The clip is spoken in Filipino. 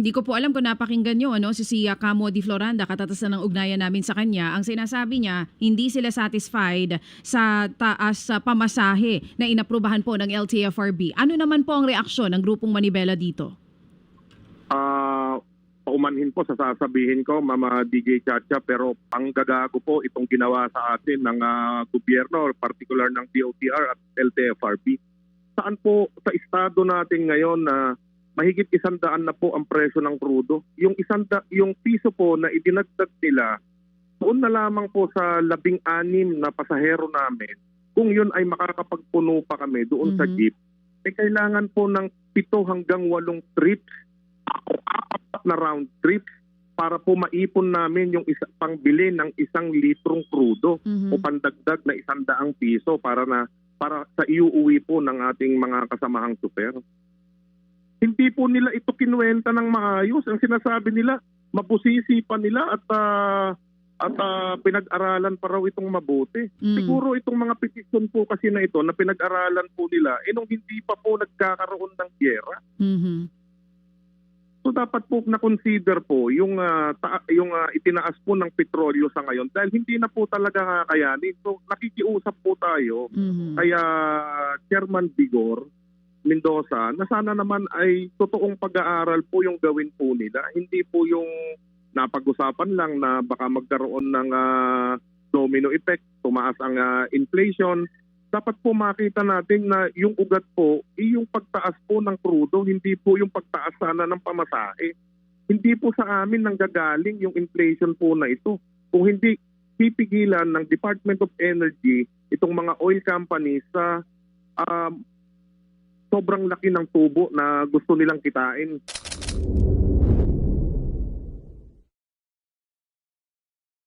Hindi ko po alam kung napakinggan nyo, ano, si Camo Di Floranda, katatasan ng ugnayan namin sa kanya. Ang sinasabi niya, hindi sila satisfied sa taas sa pamasahe na inaprubahan po ng LTFRB. Ano naman po ang reaksyon ng grupong Manibela dito? Paumanhin po sa sasabihin ko, Mama DJ Chacha, pero panggagago po itong ginawa sa atin ng gobyerno, particular ng DOTR at LTFRB. Saan po sa estado natin ngayon na mahigit 100 na po ang presyo ng krudo? Yung piso po na idinagdag nila, doon na lamang po sa 16 na pasahero namin, kung yun ay makakapagpuno pa kami doon sa jeep, kailangan po ng 7 hanggang 8 trips o 4 na round trips para po maipon namin yung pangbili ng 1 litrong krudo o pandagdag na 100 piso para sa iuuwi po ng ating mga kasamahang super. Hindi po nila ito kinuwenta ng maayos. Ang sinasabi nila, mabusisi pa nila at pinag-aralan pa raw itong mabuti. Siguro itong mga petisyon po kasi na ito na pinag-aralan po nila, nung hindi pa po nagkakaroon ng gyera. So dapat po na-consider po yung itinaas po ng petrolyo sa ngayon dahil hindi na po talaga kakayanin. So nakikiusap po tayo kaya Chairman Vigor Mendoza na sana naman ay totoong pag-aaral po yung gawin po nila. Hindi po yung napag-usapan lang na baka magkaroon ng domino effect, tumaas ang inflation. Dapat po makita natin na yung ugat po, yung pagtaas po ng krudo, hindi po yung pagtaas sana ng pamasahe. Hindi po sa amin nanggagaling yung inflation po na ito. Kung hindi pipigilan ng Department of Energy itong mga oil companies sa sobrang laki ng tubo na gusto nilang kitain.